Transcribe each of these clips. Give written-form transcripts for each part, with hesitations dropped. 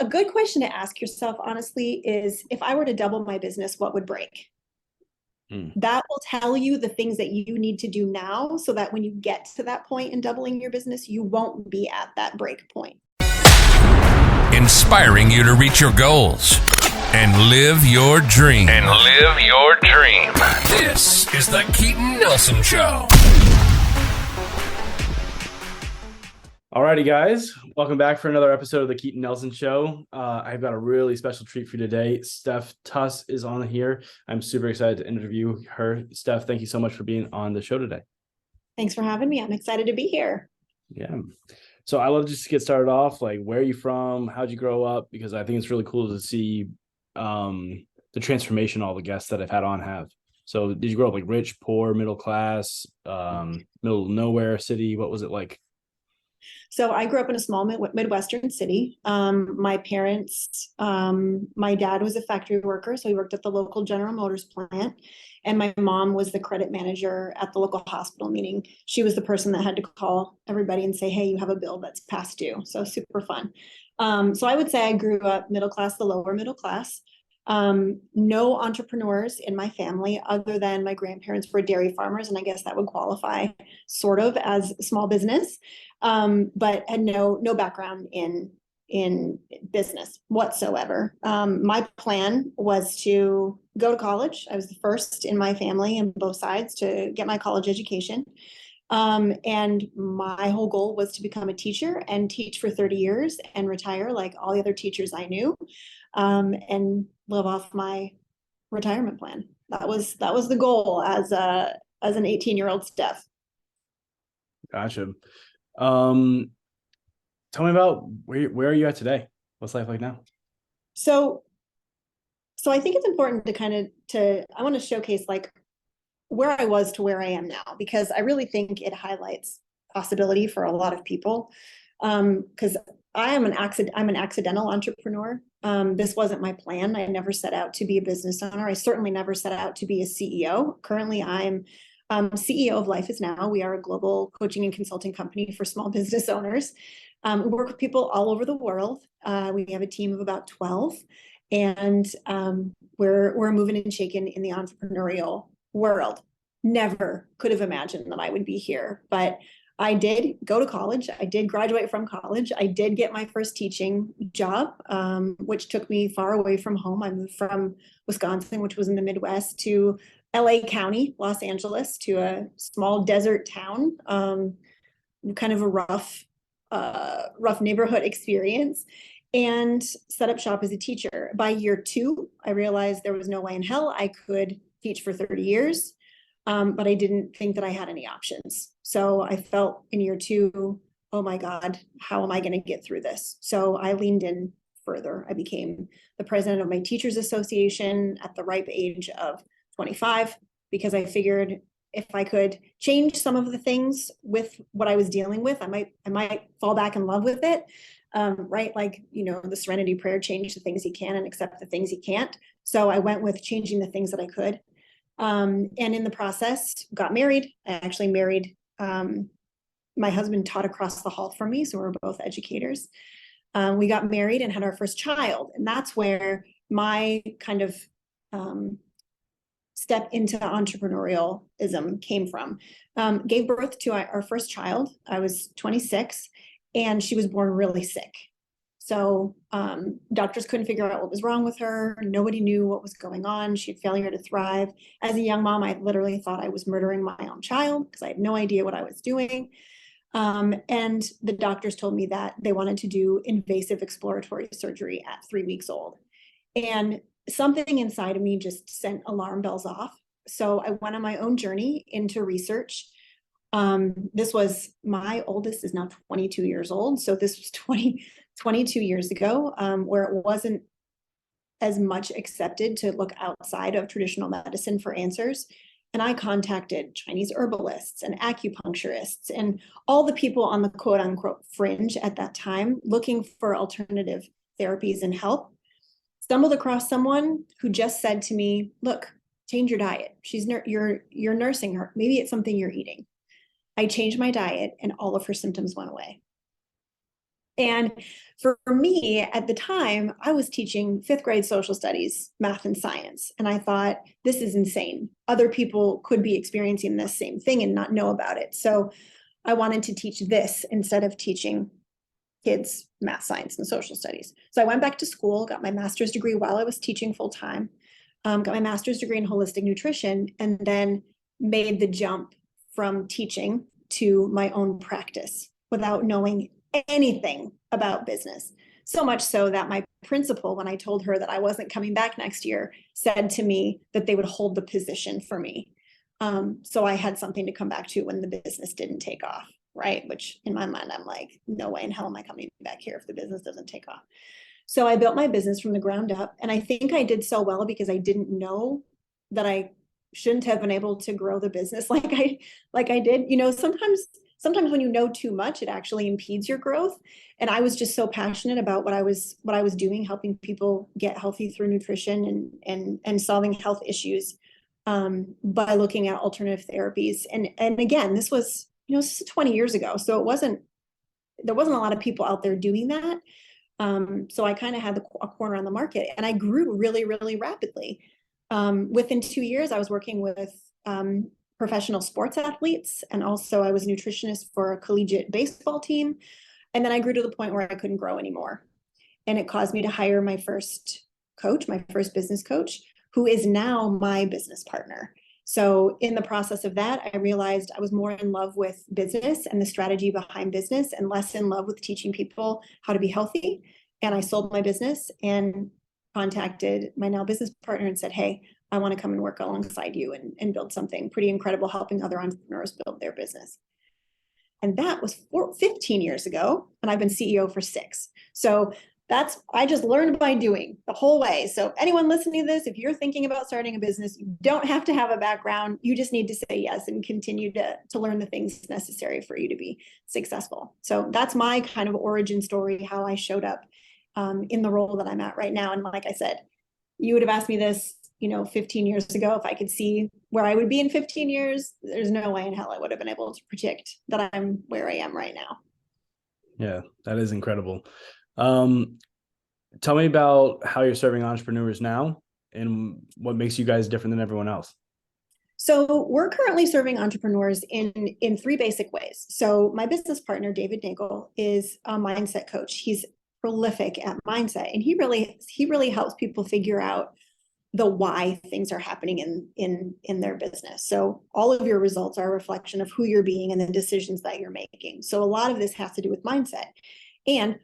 A good question to ask yourself, honestly, is if I were to double my business, what would break? Hmm. That will tell you the things that you need to do now so that when you get to that point in doubling your business, you won't be at that break point. Inspiring you to reach your goals and live your dream. This is the Keaton Nelson Show. Alrighty, guys, welcome back for another episode of the Keaton Nelson Show. I've got a really special treat for you today. Steph Tuss is on here. I'm super excited to interview her. Steph, thank you so much for being on the show today. Thanks for having me. I'm excited to be here. Yeah. So I love just to get started off, like, where are you from? How'd you grow up? Because I think it's really cool to see the transformation all the guests that I've had on have. So did you grow up like rich, poor, middle class, middle of nowhere city? What was it like? So I grew up in a small Midwestern city. My parents, my dad was a factory worker, so he worked at the local General Motors plant. And my mom was the credit manager at the local hospital, meaning she was the person that had to call everybody and say, hey, you have a bill that's past due. So super fun. So I would say I grew up middle class, the lower middle class. No entrepreneurs in my family other than my grandparents were dairy farmers, and I guess that would qualify sort of as small business, but had no background in business whatsoever. My plan was to go to college. I was the first in my family and both sides to get my college education. And my whole goal was to become a teacher and teach for 30 years and retire like all the other teachers I knew, and live off my retirement plan. That was the goal as an 18-year-old Steph. Gotcha. Tell me about where are you at today? What's life like now? So I think it's important I want to showcase like where I was to where I am now, because I really think it highlights possibility for a lot of people. Because I'm an accidental entrepreneur. This wasn't my plan. I never set out to be a business owner. I certainly never set out to be a CEO. Currently, I'm CEO of Life Is Now. We are a global coaching and consulting company for small business owners. We work with people all over the world. We have a team of about 12, and we're moving and shaking in the entrepreneurial world. Never could have imagined that I would be here, but I did go to college. I did graduate from college. I did get my first teaching job, which took me far away from home. I moved from Wisconsin, which was in the Midwest, to LA County, Los Angeles, to a small desert town, kind of a rough neighborhood experience, and set up shop as a teacher. By year 2, I realized there was no way in hell I could teach for 30 years. But I didn't think that I had any options. So I felt in year 2, oh my God, how am I going to get through this? So I leaned in further. I became the president of my teachers association at the ripe age of 25, because I figured if I could change some of the things with what I was dealing with, I might fall back in love with it. Right? Like, the Serenity Prayer, change the things you can and accept the things you can't. So I went with changing the things that I could. And in the process, got married. I actually married, my husband taught across the hall from me, so we're both educators. We got married and had our first child, and that's where my kind of step into entrepreneurialism came from. Gave birth to our first child. I was 26, and she was born really sick. So doctors couldn't figure out what was wrong with her. Nobody knew what was going on. She had failure to thrive. As a young mom, I literally thought I was murdering my own child because I had no idea what I was doing. And the doctors told me that they wanted to do invasive exploratory surgery at 3 weeks old. And something inside of me just sent alarm bells off. So I went on my own journey into research. This was, my oldest is now 22 years old. So this was 22 years ago, where it wasn't as much accepted to look outside of traditional medicine for answers. And I contacted Chinese herbalists and acupuncturists and all the people on the quote unquote fringe at that time looking for alternative therapies and help. Stumbled across someone who just said to me, look, change your diet. You're nursing her. Maybe it's something you're eating. I changed my diet and all of her symptoms went away. And for me at the time, I was teaching fifth grade social studies, math and science. And I thought, this is insane. Other people could be experiencing this same thing and not know about it. So I wanted to teach this instead of teaching kids math, science, and social studies. So I went back to school, got my master's degree while I was teaching full time, got my master's degree in holistic nutrition, and then made the jump from teaching to my own practice without knowing anything about business. So much so that my principal, when I told her that I wasn't coming back next year, said to me that they would hold the position for me. So I had something to come back to when the business didn't take off, right? Which in my mind, I'm like, no way in hell am I coming back here if the business doesn't take off. So I built my business from the ground up. And I think I did so well because I didn't know that I shouldn't have been able to grow the business like I did. You know, sometimes when you know too much, it actually impedes your growth. And I was just so passionate about what I was doing, helping people get healthy through nutrition and solving health issues by looking at alternative therapies. And again, this was, you know, 20 years ago. So there wasn't a lot of people out there doing that. So I kind of had a corner on the market, and I grew really, really rapidly. Within 2 years, I was working with professional sports athletes, and also I was a nutritionist for a collegiate baseball team. And then I grew to the point where I couldn't grow anymore. And it caused me to hire my first coach, my first business coach, who is now my business partner. So in the process of that, I realized I was more in love with business and the strategy behind business and less in love with teaching people how to be healthy. And I sold my business and contacted my now business partner and said, hey, I want to come and work alongside you and build something pretty incredible, helping other entrepreneurs build their business. And that was 15 years ago, and I've been CEO for 6. So I just learned by doing the whole way. So anyone listening to this, if you're thinking about starting a business, you don't have to have a background. You just need to say yes and continue to learn the things necessary for you to be successful. So that's my kind of origin story, how I showed up in the role that I'm at right now. And like I said, you would have asked me this, 15 years ago, if I could see where I would be in 15 years, there's no way in hell I would have been able to predict that I'm where I am right now. Yeah, that is incredible. Tell me about how you're serving entrepreneurs now and what makes you guys different than everyone else. So we're currently serving entrepreneurs in 3 basic ways. So my business partner, David Nagel, is a mindset coach. He's prolific at mindset, and he really helps people figure out the why things are happening in their business. So all of your results are a reflection of who you're being and the decisions that you're making. So a lot of this has to do with mindset. And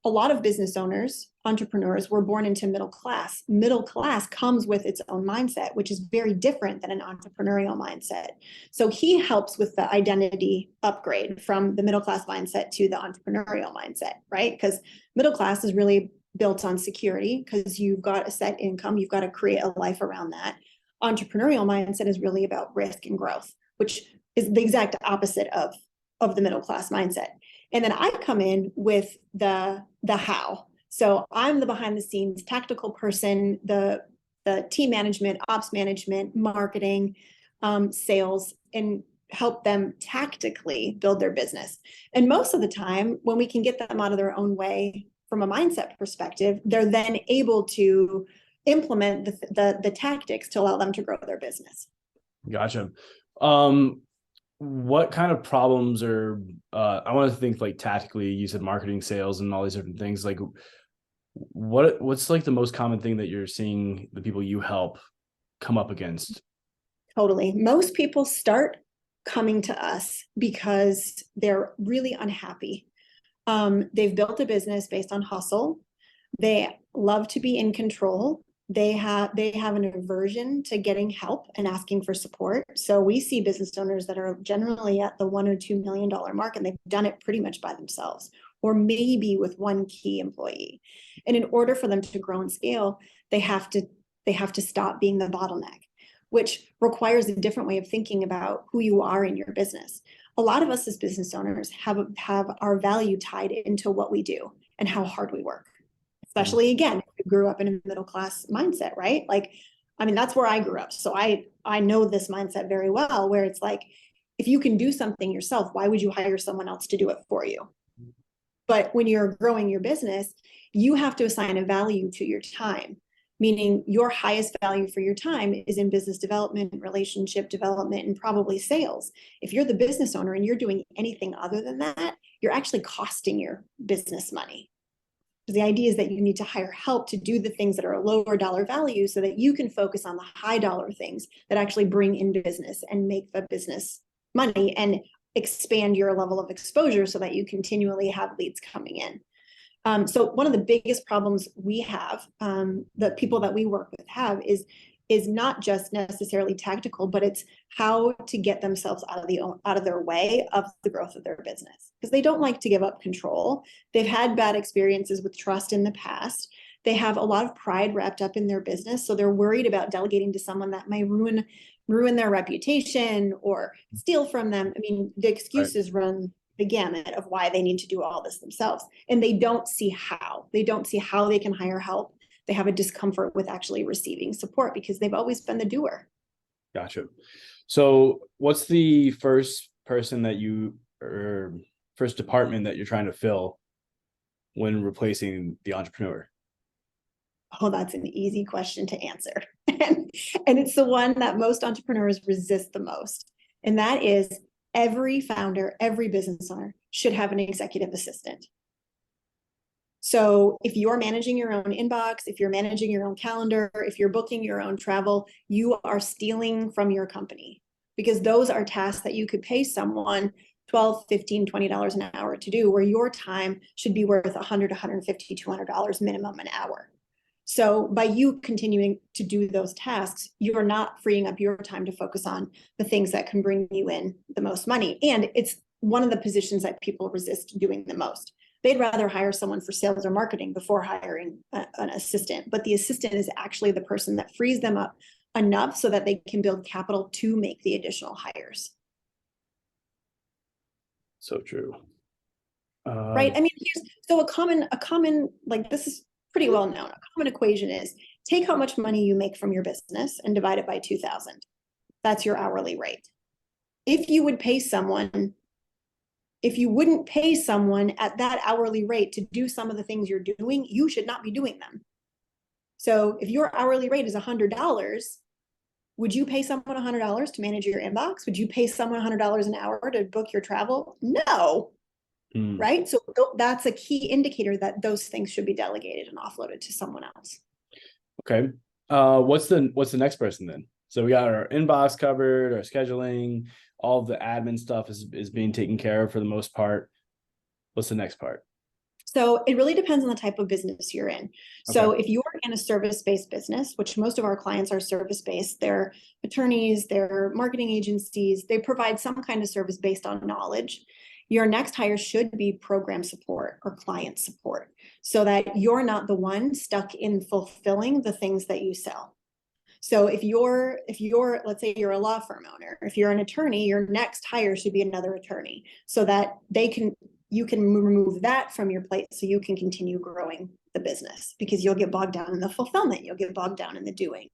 a lot of business owners, entrepreneurs, were born into middle class. Middle class comes with its own mindset, which is very different than an entrepreneurial mindset. So he helps with the identity upgrade from the middle class mindset to the entrepreneurial mindset, right? Because middle class is really built on security because you've got a set income, you've got to create a life around that. Entrepreneurial mindset is really about risk and growth, which is the exact opposite of the middle class mindset. And then I come in with the how. So I'm the behind the scenes tactical person, the team management, ops management, marketing, sales, and help them tactically build their business. And most of the time, when we can get them out of their own way from a mindset perspective, they're then able to implement the tactics to allow them to grow their business. Gotcha. What kind of problems are, I want to think like tactically, you said marketing, sales, and all these different things. Like what's like the most common thing that you're seeing the people you help come up against? Totally. Most people start coming to us because they're really unhappy. They've built a business based on hustle. They love to be in control. They have an aversion to getting help and asking for support. So we see business owners that are generally at the $1 or $2 million mark, and they've done it pretty much by themselves, or maybe with one key employee. And in order for them to grow and scale, they have to stop being the bottleneck, which requires a different way of thinking about who you are in your business. A lot of us as business owners have our value tied into what we do and how hard we work. Especially, again, if you grew up in a middle class mindset, right? Like, I mean, that's where I grew up. So I know this mindset very well, where it's like, if you can do something yourself, why would you hire someone else to do it for you? But when you're growing your business, you have to assign a value to your time, meaning your highest value for your time is in business development, relationship development, and probably sales. If you're the business owner and you're doing anything other than that, you're actually costing your business money. The idea is that you need to hire help to do the things that are a lower dollar value so that you can focus on the high dollar things that actually bring in business and make the business money and expand your level of exposure so that you continually have leads coming in. So one of the biggest problems we have, the people that we work with have, is not just necessarily tactical, but it's how to get themselves out of their way of the growth of their business, because they don't like to give up control. They've had bad experiences with trust in the past. They have a lot of pride wrapped up in their business, so they're worried about delegating to someone that may ruin their reputation or steal from them. I mean, the excuses run the gamut of why they need to do all this themselves, and they don't see how. They don't see how they can hire help. They have a discomfort with actually receiving support because they've always been the doer. Gotcha. So what's the first person that or first department that you're trying to fill when replacing the entrepreneur? Oh, that's an easy question to answer. And it's the one that most entrepreneurs resist the most. And that is, every founder, every business owner should have an executive assistant. So if you're managing your own inbox, if you're managing your own calendar, if you're booking your own travel, you are stealing from your company, because those are tasks that you could pay someone $12, $15, $20 an hour to do, where your time should be worth $100, $150, $200 minimum an hour. So by you continuing to do those tasks, you're not freeing up your time to focus on the things that can bring you in the most money. And it's one of the positions that people resist doing the most. They'd rather hire someone for sales or marketing before hiring an assistant, but the assistant is actually the person that frees them up enough so that they can build capital to make the additional hires. So true. Right. I mean, so a common, like, this is pretty well known. A common equation is take how much money you make from your business and divide it by 2,000. That's your hourly rate. If you wouldn't pay someone at that hourly rate to do some of the things you're doing, you should not be doing them. So if your hourly rate is $100, would you pay someone $100 to manage your inbox? Would you pay someone $100 an hour to book your travel? No. Right? So that's a key indicator that those things should be delegated and offloaded to someone else. Okay. What's the next person then? So we got our inbox covered, our scheduling, all of the admin stuff is being taken care of for the most part. What's the next part? So it really depends on the type of business you're in. So if you're in a service-based business, which most of our clients are service-based, they're attorneys, they're marketing agencies, they provide some kind of service based on knowledge. Your next hire should be program support or client support, so that you're not the one stuck in fulfilling the things that you sell. So if you're, let's say you're a law firm owner, if you're an attorney, your next hire should be another attorney, so that you can remove that from your plate so you can continue growing the business, because you'll get bogged down in the fulfillment, you'll get bogged down in the doing.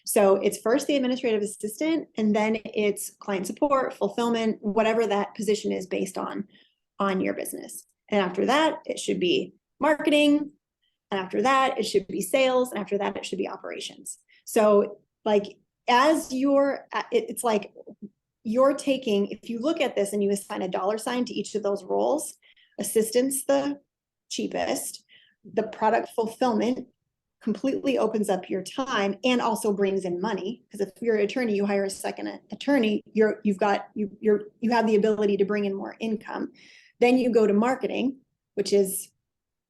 So it's first the administrative assistant, and then it's client support, fulfillment, whatever that position is based on your business. And after that, it should be marketing. And after that, it should be sales. And after that, it should be operations. So like, it's like you're taking, if you look at this and you assign a dollar sign to each of those roles, assistant's the cheapest, the product fulfillment completely opens up your time and also brings in money, because if you're an attorney, you hire a second attorney, you have the ability to bring in more income. Then you go to marketing, which is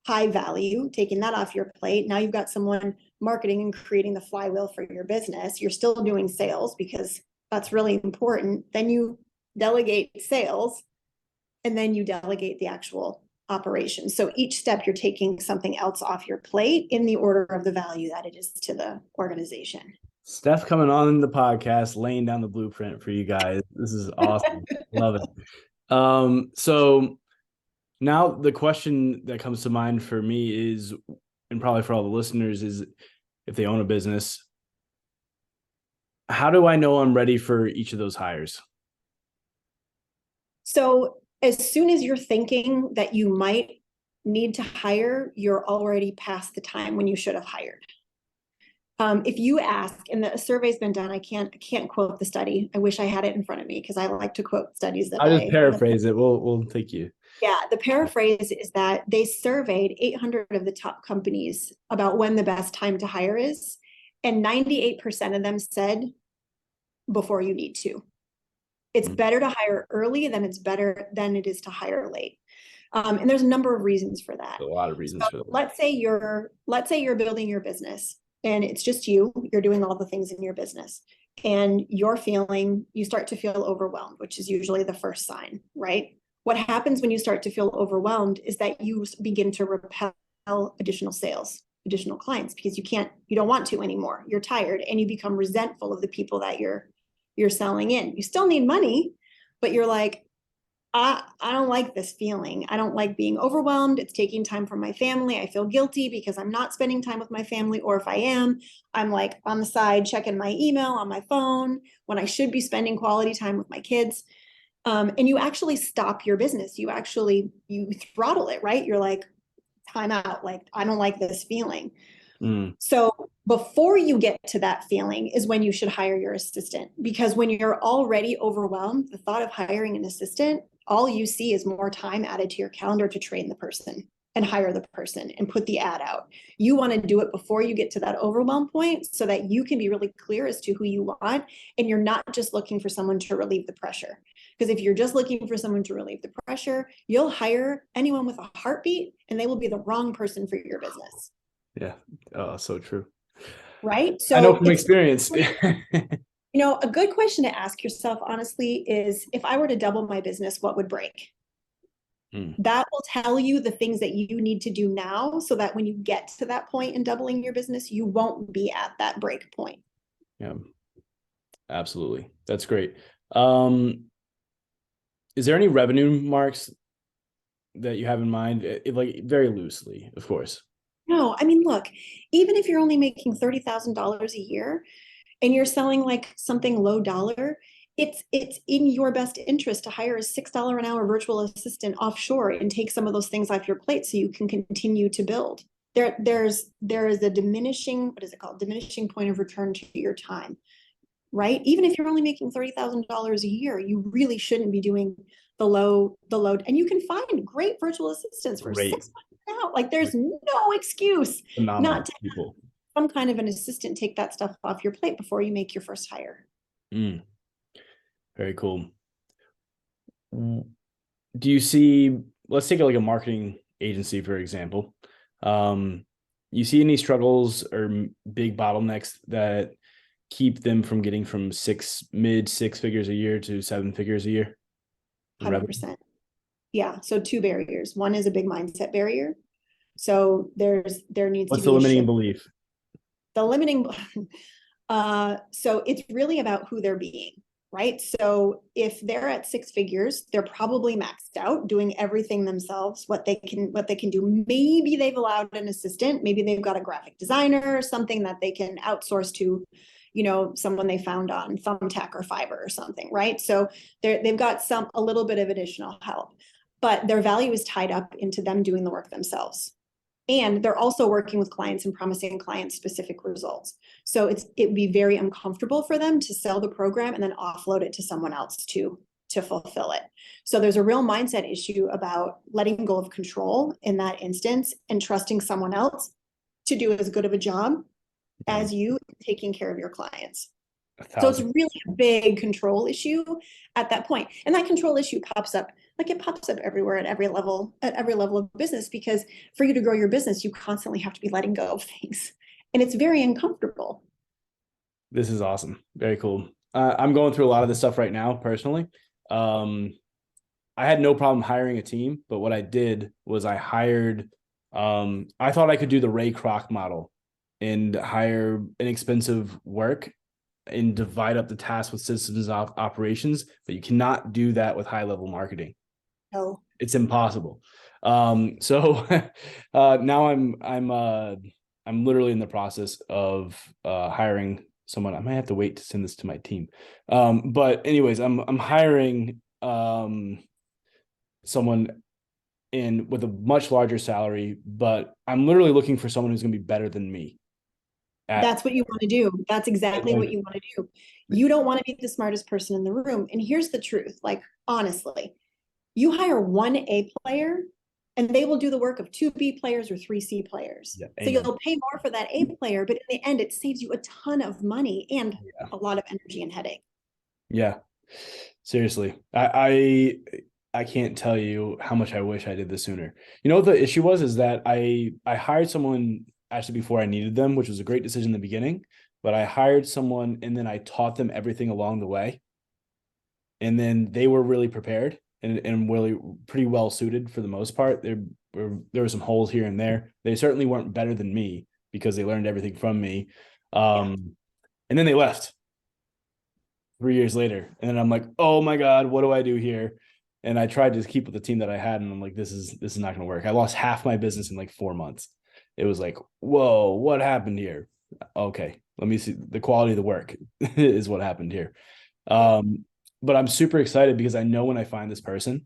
high value, taking that off your plate. Now you've got someone marketing and creating the flywheel for your business. You're still doing sales because that's really important. Then you delegate sales, and then you delegate the actual operations. So each step you're taking something else off your plate in the order of the value that it is to the organization. Steph coming on the podcast, laying down the blueprint for you guys. This is awesome. Love it. So now the question that comes to mind for me is, and probably for all the listeners, is if they own a business, how do I know I'm ready for each of those hires? So as soon as you're thinking that you might need to hire, you're already past the time when you should have hired. If you ask, and the survey's been done, I can't quote the study. I wish I had it in front of me because I like to quote studies that I'll just paraphrase it. We'll take you. Yeah, the paraphrase is that they surveyed 800 of the top companies about when the best time to hire is, and 98% of them said before you need to. It's better to hire early than it is to hire late. And there's a number of reasons for that. A lot of reasons for that. Let's say you're building your business and it's just you're doing all the things in your business, and you start to feel overwhelmed, which is usually the first sign, right? What happens when you start to feel overwhelmed is that you begin to repel additional sales, additional clients, because you don't want to anymore. You're tired and you become resentful of the people that you're selling in. You still need money, but you're like, I don't like this feeling. I don't like being overwhelmed. It's taking time from my family. I feel guilty because I'm not spending time with my family. Or if I am, I'm like on the side checking my email on my phone when I should be spending quality time with my kids. And you actually stop your business. You throttle it, right? You're like, time out. Like, I don't like this feeling. So before you get to that feeling is when you should hire your assistant, because when you're already overwhelmed, the thought of hiring an assistant, all you see is more time added to your calendar to train the person and hire the person and put the ad out. You want to do it before you get to that overwhelm point so that you can be really clear as to who you want, and you're not just looking for someone to relieve the pressure. Because if you're just looking for someone to relieve the pressure, you'll hire anyone with a heartbeat and they will be the wrong person for your business. Yeah. Oh, so true. Right? So I know from experience. A good question to ask yourself, honestly, is if I were to double my business, what would break? That will tell you the things that you need to do now so that when you get to that point in doubling your business, you won't be at that break point. Yeah, absolutely. That's great. Is there any revenue marks that you have in mind? Like very loosely, of course. No, I mean, look, even if you're only making $30,000 a year and you're selling like something low dollar, it's in your best interest to hire a $6 an hour virtual assistant offshore and take some of those things off your plate so you can continue to build. There is a diminishing point of return to your time, right? Even if you're only making $30,000 a year, you really shouldn't be doing the load. And you can find great virtual assistants for $6 out. Like there's no excuse not to have some kind of an assistant take that stuff off your plate before you make your first hire. Very cool. Do you see, let's take like a marketing agency, for example. You see any struggles or big bottlenecks that keep them from getting from mid six figures a year to 7 figures a year? 100%. Yeah. So 2 barriers. One is a big mindset barrier. So there needs What's to be the limiting belief? So it's really about who they're being, right? So if they're at 6 figures, they're probably maxed out doing everything themselves, what they can do. Maybe they've allowed an assistant, maybe they've got a graphic designer or something that they can outsource to, someone they found on Thumbtack or Fiverr or something, right? So they've got a little bit of additional help, but their value is tied up into them doing the work themselves. And they're also working with clients and promising clients specific results. So it'd be very uncomfortable for them to sell the program and then offload it to someone else to fulfill it. So there's a real mindset issue about letting go of control in that instance and trusting someone else to do as good of a job as you taking care of your clients. So it's really a big control issue at that point. And that control issue pops up everywhere at every level of business, because for you to grow your business, you constantly have to be letting go of things. And it's very uncomfortable. This is awesome. Very cool. I'm going through a lot of this stuff right now, personally. I had no problem hiring a team, but what I did was I hired, I thought I could do the Ray Kroc model and hire inexpensive work and divide up the tasks with systems operations, but you cannot do that with high level marketing. No, it's impossible. So now I'm literally in the process of hiring someone. I might have to wait to send this to my team. But anyways, I'm hiring someone and with a much larger salary, but I'm literally looking for someone who's going to be better than me. That's what you want to do. That's exactly what Like, you want to do. You don't want to be the smartest person in the room. And here's the truth, like, honestly, you hire one A player and they will do the work of two B players or three C players. yeah, So amen. you'll pay more for that A player, but in the end, it saves you a ton of money and Yeah. a lot of energy and headache. Yeah. Seriously. I can't tell you how much I wish I did this sooner. You know what the issue was is that I hired someone actually before I needed them, which was a great decision in the beginning, but I hired someone and then I taught them everything along the way. And then they were really prepared and really pretty well suited for the most part. There were some holes here and there. They certainly weren't better than me because they learned everything from me. And then they left 3 years later. And then I'm like, oh my God, what do I do here? And I tried to keep with the team that I had. And I'm like, this is not going to work. I lost half my business in like 4 months. It was like, whoa, what happened here? Okay, let me see. The quality of the work is what happened here. But I'm super excited because I know when I find this person,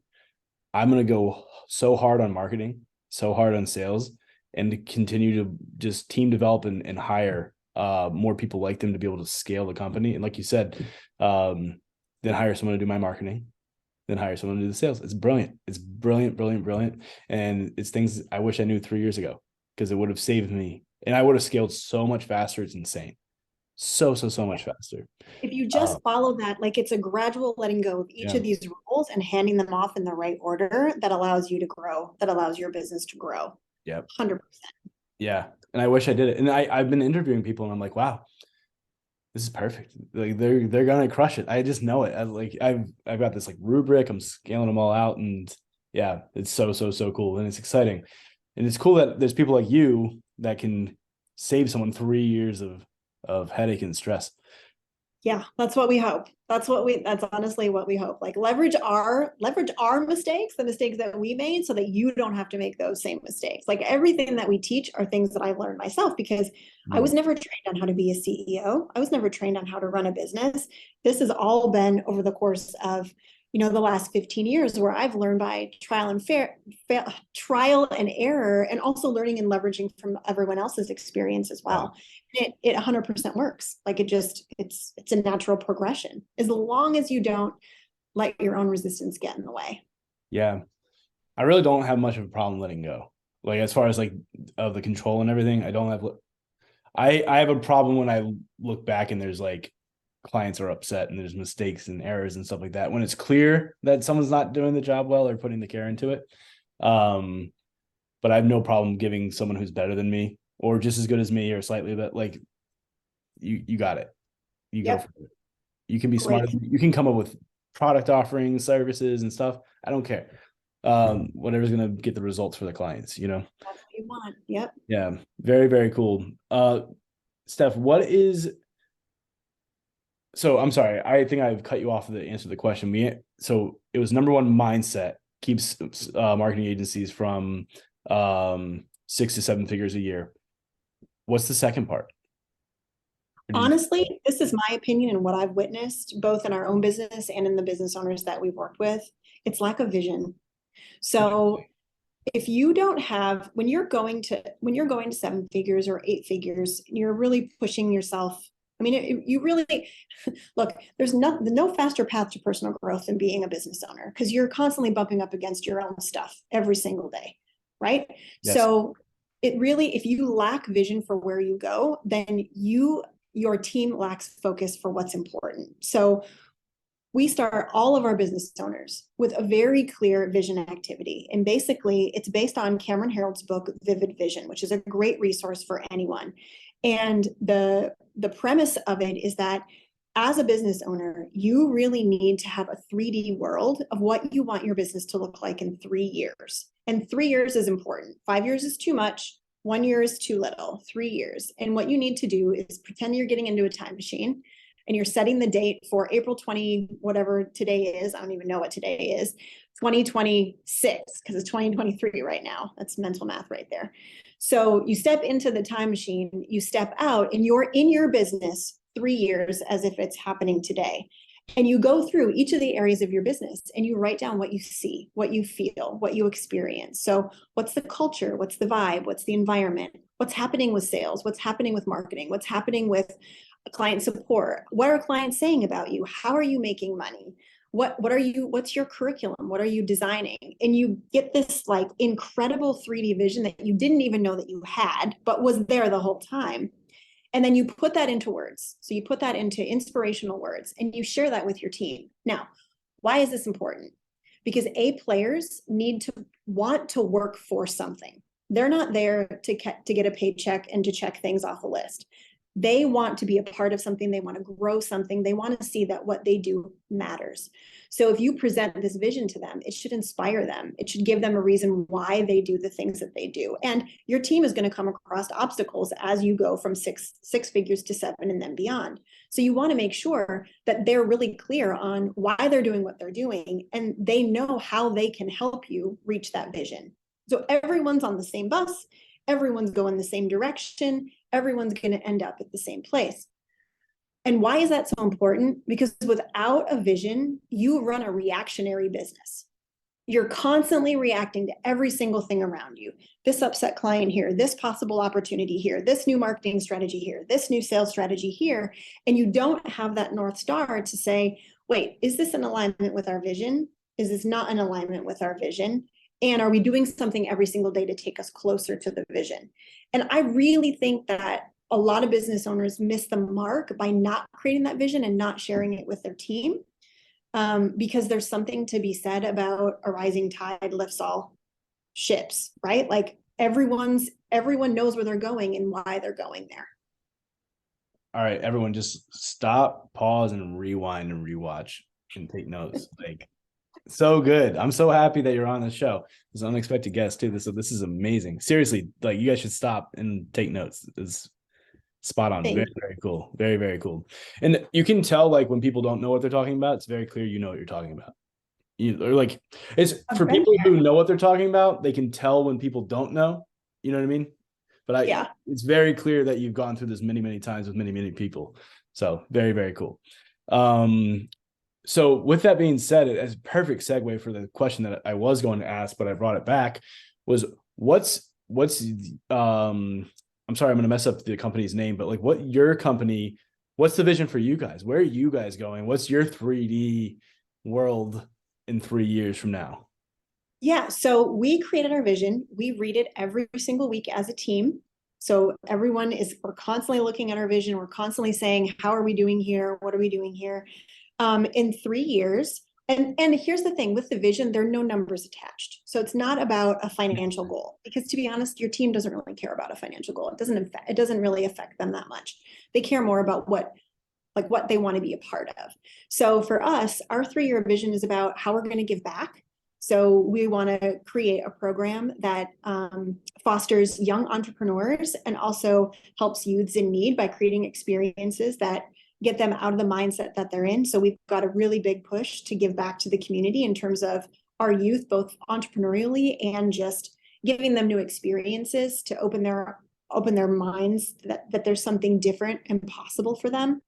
I'm going to go so hard on marketing, so hard on sales, and to continue to just team develop and hire more people like them to be able to scale the company. And like you said, then hire someone to do my marketing, then hire someone to do the sales. It's brilliant. It's brilliant, brilliant, brilliant. And it's things I wish I knew 3 years ago because it would have saved me and I would have scaled so much faster. It's insane. So much faster. If you just follow that, like it's a gradual letting go of each of these roles and handing them off in the right order that allows you to grow, that allows your business to grow. Yep. 100%. Yeah. And I wish I did it. And I've been interviewing people and I'm like, wow, this is perfect. Like they're gonna crush it. I just know it. I've got this like rubric. I'm scaling them all out, and yeah, it's so cool, and it's exciting, and it's cool that there's people like you that can save someone 3 years of headache and stress. Yeah, that's what we hope. That's honestly what we hope. Like leverage our mistakes, the mistakes that we made, so that you don't have to make those same mistakes. Like everything that we teach are things that I've learned myself because I was never trained on how to be a CEO. I was never trained on how to run a business. This has all been over the course of, the last 15 years where I've learned by trial and error, and also learning and leveraging from everyone else's experience as well. It 100% works. Like it's a natural progression as long as you don't let your own resistance get in the way. Yeah. I really don't have much of a problem letting go. Like as far as like of the control and everything, I have a problem when I look back and there's like clients are upset and there's mistakes and errors and stuff like that. When it's clear that someone's not doing the job well or putting the care into it. But I have no problem giving someone who's better than me or just as good as me or slightly, but like you got it. You go for it. You can be smart. You can come up with product offerings, services and stuff. I don't care. Whatever's going to get the results for the clients, That's what you want. Yep. Yeah. Very, very cool. Steph, so I'm sorry. I think I've cut you off of the answer to the question. So it was number one, mindset keeps marketing agencies from 6 to 7 figures a year. What's the second part? Honestly, this is my opinion and what I've witnessed both in our own business and in the business owners that we've worked with. It's lack of vision. So if you don't have, when you're going to 7 figures or 8 figures, you're really pushing yourself. I mean, you really look, there's no faster path to personal growth than being a business owner because you're constantly bumping up against your own stuff every single day. Right. Yes. So it really, if you lack vision for where you go, then your team lacks focus for what's important. So we start all of our business owners with a very clear vision activity. And basically it's based on Cameron Herold's book, Vivid Vision, which is a great resource for anyone. And the premise of it is that as a business owner, you really need to have a 3D world of what you want your business to look like in 3 years. And 3 years is important. 5 years is too much. 1 year is too little. 3 years. And what you need to do is pretend you're getting into a time machine and you're setting the date for April 20, whatever today is. I don't even know what today is. 2026, because it's 2023 right now. That's mental math right there. So you step into the time machine, you step out, and you're in your business 3 years as if it's happening today. And you go through each of the areas of your business and you write down what you see, what you feel, what you experience. So what's the culture? What's the vibe? What's the environment? What's happening with sales? What's happening with marketing? What's happening with client support? What are clients saying about you? How are you making money? What's your curriculum? What are you designing? And you get this like incredible 3D vision that you didn't even know that you had, but was there the whole time. And then you put that into words. So you put that into inspirational words and you share that with your team. Now, why is this important? Because A, players need to want to work for something. They're not there to get a paycheck and to check things off a list. They want to be a part of something. They want to grow something. They want to see that what they do matters. So if you present this vision to them, it should inspire them. It should give them a reason why they do the things that they do. And your team is going to come across obstacles as you go from six figures to 7 and then beyond. So you want to make sure that they're really clear on why they're doing what they're doing and they know how they can help you reach that vision. So everyone's on the same bus. Everyone's going the same direction. Everyone's going to end up at the same place. And why is that so important? Because without a vision, you run a reactionary business. You're constantly reacting to every single thing around you. This upset client here, this possible opportunity here, this new marketing strategy here, this new sales strategy here. And you don't have that North Star to say, wait, is this in alignment with our vision? Is this not in alignment with our vision? And are we doing something every single day to take us closer to the vision? And I really think that a lot of business owners miss the mark by not creating that vision and not sharing it with their team. Because there's something to be said about a rising tide lifts all ships, right? Like everyone knows where they're going and why they're going there. All right, everyone, just stop, pause, and rewind and rewatch and take notes. Like, so good. I'm so happy that you're on the show. This unexpected guest too. This is amazing. Seriously, like you guys should stop and take notes. It's spot on. Very, very cool. Very, very cool. And you can tell like when people don't know what they're talking about, it's very clear you know what you're talking about. Or like it's for people who know what they're talking about, they can tell when people don't know. You know what I mean? But it's very clear that you've gone through this many, many times with many, many people. So very, very cool. So with that being said, as a perfect segue for the question that I was going to ask, but I brought it back, was what's I'm sorry, I'm going to mess up the company's name, but like what's the vision for you guys? Where are you guys going? What's your 3D world in 3 years from now? Yeah, so we created our vision. We read it every single week as a team. So we're constantly looking at our vision. We're constantly saying, how are we doing here? What are we doing here? In 3 years. And here's the thing with the vision, there are no numbers attached. So it's not about a financial goal because to be honest, your team doesn't really care about a financial goal. It doesn't really affect them that much. They care more about what they want to be a part of. So for us, our 3-year vision is about how we're going to give back. So we want to create a program that fosters young entrepreneurs and also helps youths in need by creating experiences that get them out of the mindset that they're in. So we've got a really big push to give back to the community in terms of our youth, both entrepreneurially and just giving them new experiences to open their minds that there's something different and possible for them.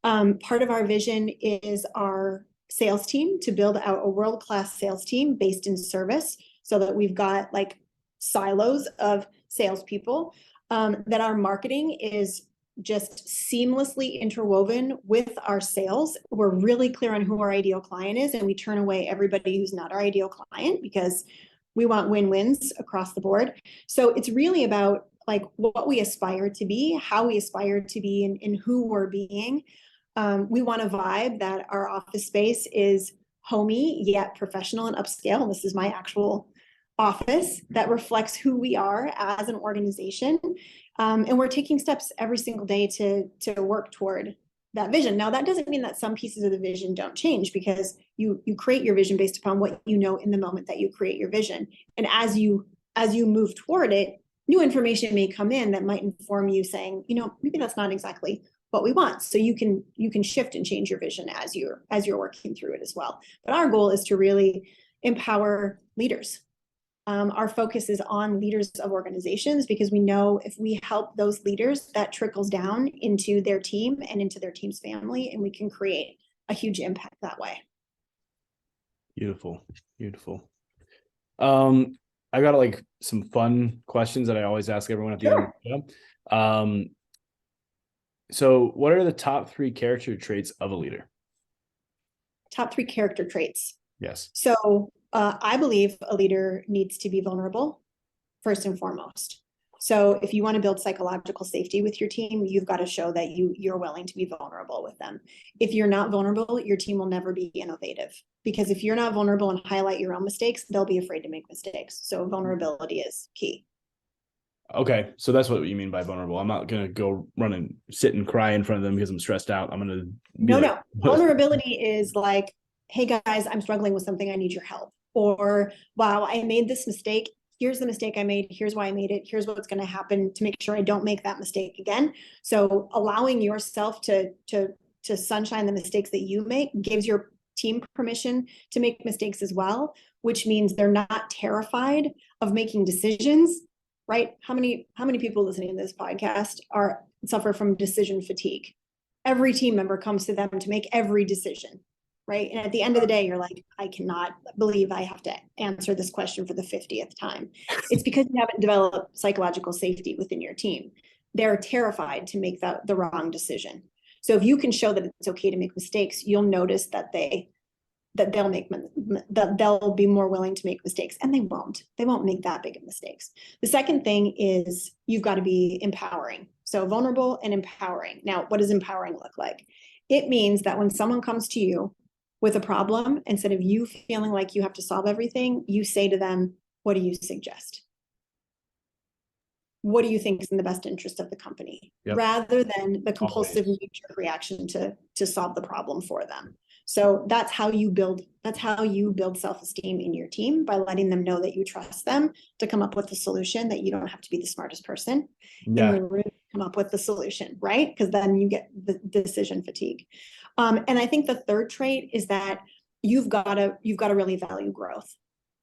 Part of our vision is our sales team to build out a world-class sales team based in service so that we've got like silos of salespeople, that our marketing is just seamlessly interwoven with our sales. We're really clear on who our ideal client is, and we turn away everybody who's not our ideal client because we want win-wins across the board. So it's really about like what we aspire to be, how we aspire to be, and who we're being. We want a vibe that our office space is homey yet professional and upscale. And this is my actual office that reflects who we are as an organization. And we're taking steps every single day to work toward that vision. Now, that doesn't mean that some pieces of the vision don't change because you create your vision based upon what you know in the moment that you create your vision. And as you move toward it, new information may come in that might inform you saying, maybe that's not exactly what we want. So you can shift and change your vision as you're working through it as well. But our goal is to really empower leaders. Our focus is on leaders of organizations because we know if we help those leaders, that trickles down into their team and into their team's family, and we can create a huge impact that way. Beautiful. Beautiful. I got like some fun questions that I always ask everyone at the end of the show. So what are the top 3 character traits of a leader? Top 3 character traits. Yes. So I believe a leader needs to be vulnerable first and foremost. So if you want to build psychological safety with your team, you've got to show that you're willing to be vulnerable with them. If you're not vulnerable, your team will never be innovative, because if you're not vulnerable and highlight your own mistakes, they'll be afraid to make mistakes. So vulnerability is key. Okay, so that's what you mean by vulnerable. I'm not gonna go run and sit and cry in front of them because I'm stressed out. I'm gonna be No. Vulnerability is like, hey guys, I'm struggling with something. I need your help. Or, wow, I made this mistake. Here's the mistake I made. Here's why I made it. Here's what's going to happen to make sure I don't make that mistake again. So allowing yourself to sunshine the mistakes that you make gives your team permission to make mistakes as well, which means they're not terrified of making decisions, right? How many people listening to this podcast suffer from decision fatigue? Every team member comes to them to make every decision, right? And at the end of the day, you're like, I cannot believe I have to answer this question for the 50th time. It's because you haven't developed psychological safety within your team. They're terrified to make the wrong decision. So if you can show that it's okay to make mistakes, you'll notice that they'll be more willing to make mistakes, and they won't make that big of mistakes. The second thing is you've got to be empowering. So vulnerable and empowering. Now, what does empowering look like? It means that when someone comes to you with a problem, instead of you feeling like you have to solve everything, you say to them, what do you suggest? What do you think is in the best interest of the company? Yep. Rather than the compulsive knee-jerk reaction to solve the problem for them. So that's how you build self-esteem in your team, by letting them know that you trust them to come up with a solution, that you don't have to be the smartest person in the room to come up with the solution, right? Because then you get the decision fatigue. And I think the third trait is that you've got to really value growth.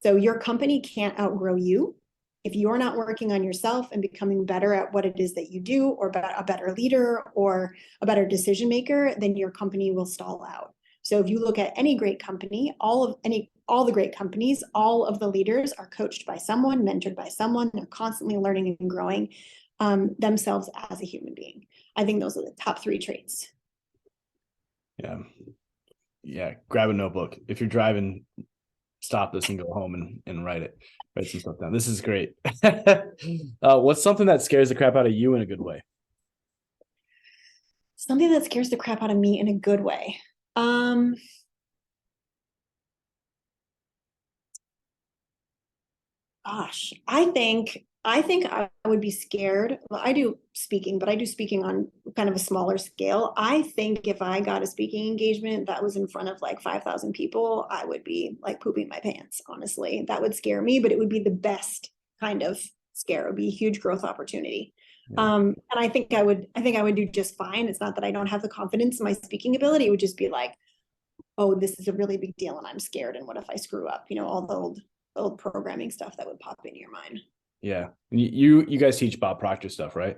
So your company can't outgrow you. If you're not working on yourself and becoming better at what it is that you do, or a better leader or a better decision maker, then your company will stall out. So if you look at any great company, all the great companies, all of the leaders are coached by someone, mentored by someone. They're constantly learning and growing themselves as a human being. I think those are the top 3 traits. Yeah. Grab a notebook. If you're driving, stop this and go home and write some stuff down. This is great. What's something that scares the crap out of you in a good way? Something that scares the crap out of me in a good way. Gosh, I think I would be scared. Well, I do speaking, but I do speaking on kind of a smaller scale. I think if I got a speaking engagement that was in front of like 5,000 people, I would be like pooping my pants, honestly. That would scare me, but it would be the best kind of scare. It would be a huge growth opportunity. Yeah. And I think I would do just fine. It's not that I don't have the confidence in my speaking ability. It would just be like, oh, this is a really big deal and I'm scared. And what if I screw up? All the old programming stuff that would pop into your mind. Yeah. You guys teach Bob Proctor stuff, right?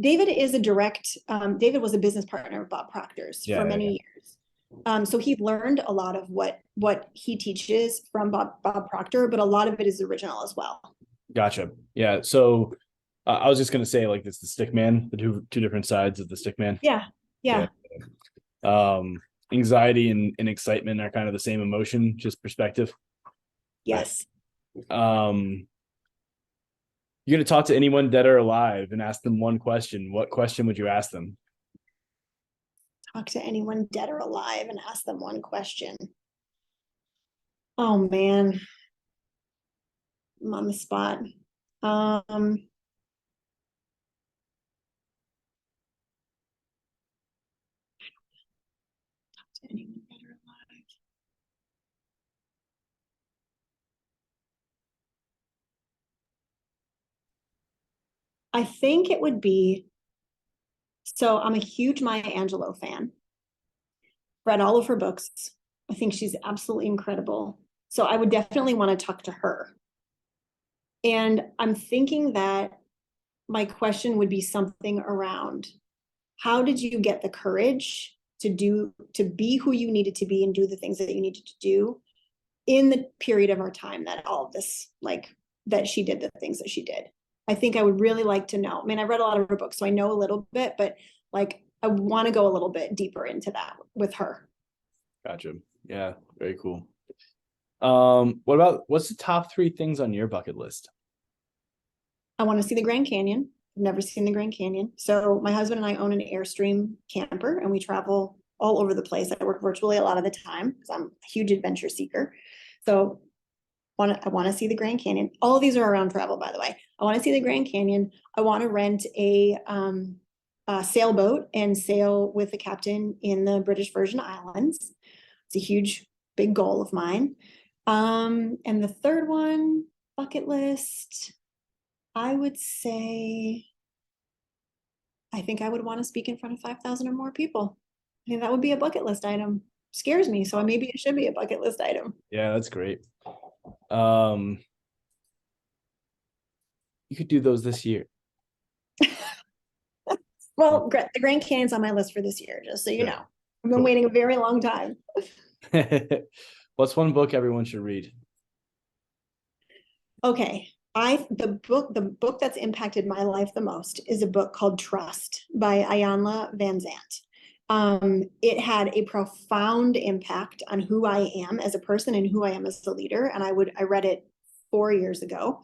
David is David was a business partner of Bob Proctor's for many years. So he learned a lot of what he teaches from Bob Proctor, but a lot of it is original as well. Gotcha. Yeah. So I was just going to say, like, it's the stick man, the two different sides of the stick man. Yeah. Anxiety and excitement are kind of the same emotion, just perspective. Yes. You're going to talk to anyone dead or alive and ask them one question. What question would you ask them? Talk to anyone dead or alive and ask them one question. Oh man, I'm on the spot. Talk to anyone dead or alive. I think it would be, so I'm a huge Maya Angelou fan. Read all of her books. I think she's absolutely incredible. So I would definitely want to talk to her. And I'm thinking that my question would be something around, how did you get the courage to be who you needed to be and do the things that you needed to do in the period of our time that all of this, like, that she did the things that she did. I think I would really like to know. I mean, I read a lot of her books, so I know a little bit, but like, I want to go a little bit deeper into that with her. Gotcha. Yeah, very cool. What's the top 3 things on your bucket list? I want to see the Grand Canyon. I've never seen the Grand Canyon. So my husband and I own an Airstream camper and we travel all over the place. I work virtually a lot of the time because I'm a huge adventure seeker. So I want to see the Grand Canyon. All of these are around travel, by the way. I want to see the Grand Canyon. I want to rent a sailboat and sail with the captain in the British Virgin Islands. It's a huge, big goal of mine. And the third one, bucket list, I would say, I think I would want to speak in front of 5,000 or more people. I think that would be a bucket list item. Scares me, so maybe it should be a bucket list item. Yeah, that's great. You could do those this year. Well, the Grand Canyon's on my list for this year, just so you Yeah. know. I've been Cool. waiting a very long time. What's one book everyone should read? Okay. The book that's impacted my life the most is a book called Trust by Iyanla Vanzant. It had a profound impact on who I am as a person and who I am as a leader. And I read it 4 years ago.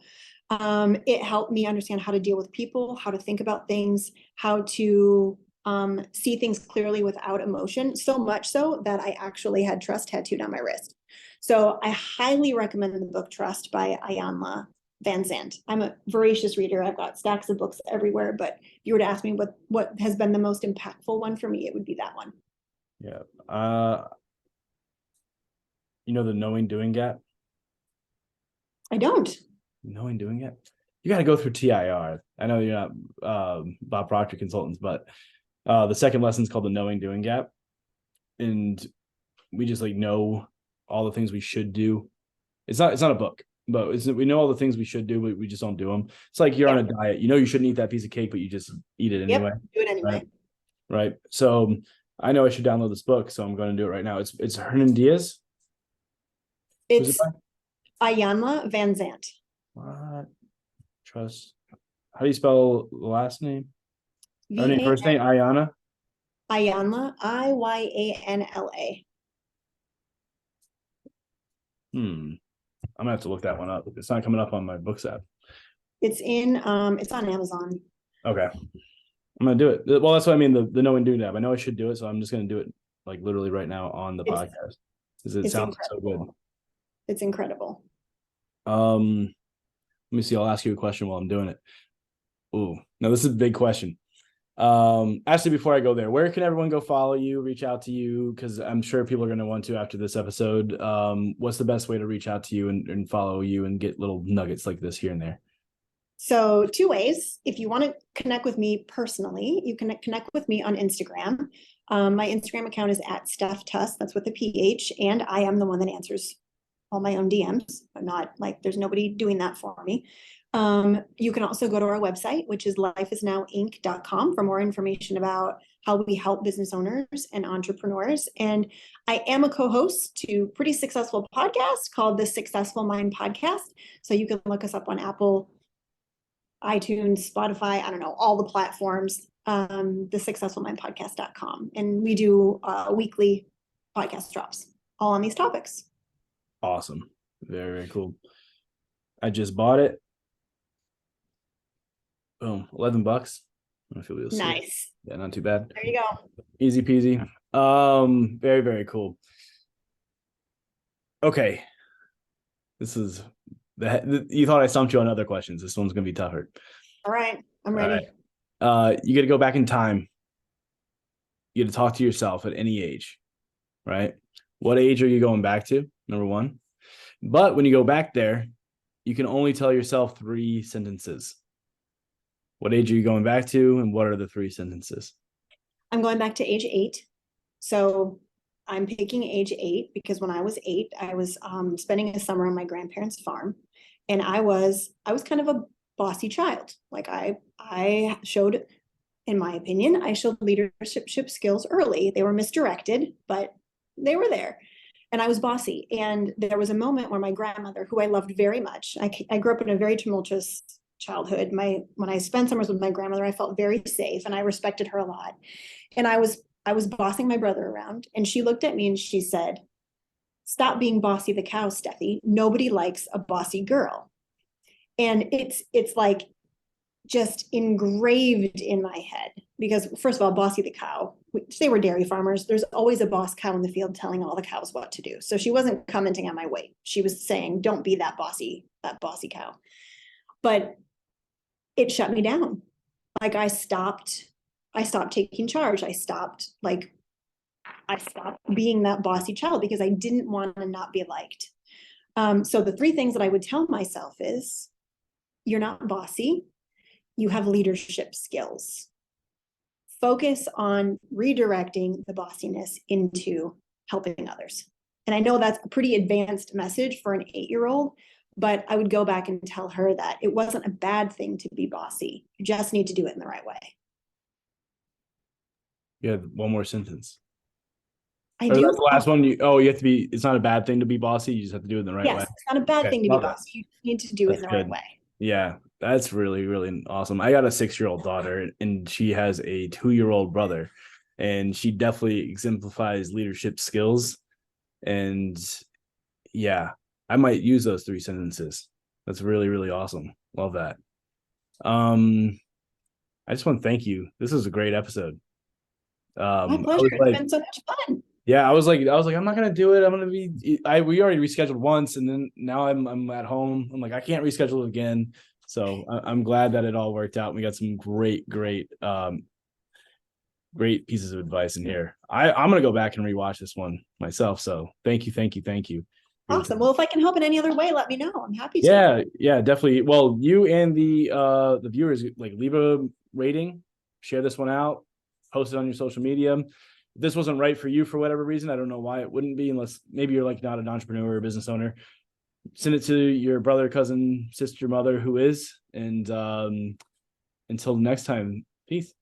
It helped me understand how to deal with people, how to think about things, how to see things clearly without emotion, so much so that I actually had trust tattooed on my wrist. So I highly recommend the book Trust by Iyanla Vanzant. I'm a voracious reader. I've got stacks of books everywhere, but if you were to ask me what has been the most impactful one for me, it would be that one. Yeah. You know the Knowing Doing Gap? I don't. Knowing Doing Gap? You got to go through TIR. I know you're not Bob Proctor consultants, but the second lesson is called the Knowing Doing Gap. And we just like know all the things we should do. It's not a book, but we know all the things we should do, but we just don't do them. It's like you're on a diet. You know you shouldn't eat that piece of cake, but you just eat it anyway. Yep, do it anyway. Right. So I know I should download this book, so I'm going to do it right now. It's Hernan Diaz. It's Iyanla Vanzant. What? Trust. How do you spell the last name? Her name, first name, Iyanla. Iyanla, Iyanla. I'm gonna have to look that one up. It's not coming up on my books app. It's on Amazon. Okay. I'm gonna do it. Well, that's what I mean. The Knowing Doing Gap. I know I should do it, so I'm just gonna do it like literally right now on the podcast. Because it sounds so good. It's incredible. Let me see. I'll ask you a question while I'm doing it. Ooh, now this is a big question. Actually, before I go there, where can everyone go follow you, reach out to you? Because I'm sure people are going to want to after this episode. What's the best way to reach out to you and follow you and get little nuggets like this here and there? So 2 ways. If you want to connect with me personally, you can connect with me on Instagram. My Instagram account is @StephTuss. That's with a PH, and I am the one that answers all my own DMs, but not like there's nobody doing that for me. You can also go to our website, which is lifeisnowinc.com, for more information about how we help business owners and entrepreneurs. And I am a co-host to a pretty successful podcast called the Successful Mind Podcast. So you can look us up on Apple, iTunes, Spotify, I don't know, all the platforms, the successfulmindpodcast.com. And we do weekly podcast drops all on these topics. Awesome. Very, very cool. I just bought it. Boom, $11. I don't know if you'll see. Nice. Yeah, not too bad. There you go. Easy peasy. Very, very cool. Okay. This is you thought I stumped you on other questions. This one's gonna be tougher. All right, I'm ready. You got to go back in time. You got to talk to yourself at any age, right? What age are you going back to? Number one. But when you go back there, you can only tell yourself 3 sentences. What age are you going back to, and what are the 3 sentences? I'm going back to age 8. So I'm picking age 8 because when I was 8, I was spending a summer on my grandparents' farm, and I was kind of a bossy child. Like I showed in my opinion, I showed leadership skills early. They were misdirected, but they were there. And I was bossy. And there was a moment where my grandmother, who I loved very much, I grew up in a very tumultuous childhood. When I spent summers with my grandmother, I felt very safe and I respected her a lot. And I was bossing my brother around, and she looked at me and she said, "Stop being bossy the cow, Steffi. Nobody likes a bossy girl." And it's like just engraved in my head, because first of all, Bossy the cow, they were dairy farmers. There's always a boss cow in the field telling all the cows what to do. So she wasn't commenting on my weight. She was saying, don't be that bossy cow. But it shut me down. Like I stopped taking charge. I stopped being that bossy child because I didn't want to not be liked. So the 3 things that I would tell myself is, you're not bossy. You have leadership skills. Focus on redirecting the bossiness into helping others. And I know that's a pretty advanced message for an 8-year-old, but I would go back and tell her that it wasn't a bad thing to be bossy. You just need to do it in the right way. You had one more sentence. I Or do. that's the last one. You have to be, it's not a bad thing to be bossy. You just have to do it in the right way. Yes, it's not a bad Okay, thing to be love it. bossy. You need to do it in the right good. way. Yeah, that's really, really awesome. I got a 6-year-old daughter, and she has a 2-year-old brother, and she definitely exemplifies leadership skills. And yeah, I might use those 3 sentences. That's really, really awesome. Love that. I just want to thank you. This was a great episode. My pleasure. It's been so much fun. Yeah, I was like, I'm not gonna do it. I'm gonna be. We already rescheduled once, and then now I'm at home. I'm like, I can't reschedule it again. So I'm glad that it all worked out. We got some great pieces of advice in here. I'm gonna go back and rewatch this one myself. So thank you. Awesome. Well, if I can help in any other way, let me know. I'm happy to. Yeah, definitely. Well, you and the viewers, like, leave a rating, share this one out, post it on your social media. If this wasn't right for you for whatever reason, I don't know why it wouldn't be, unless maybe you're like not an entrepreneur or business owner. Send it to your brother, cousin, sister, mother who is. And until next time, peace.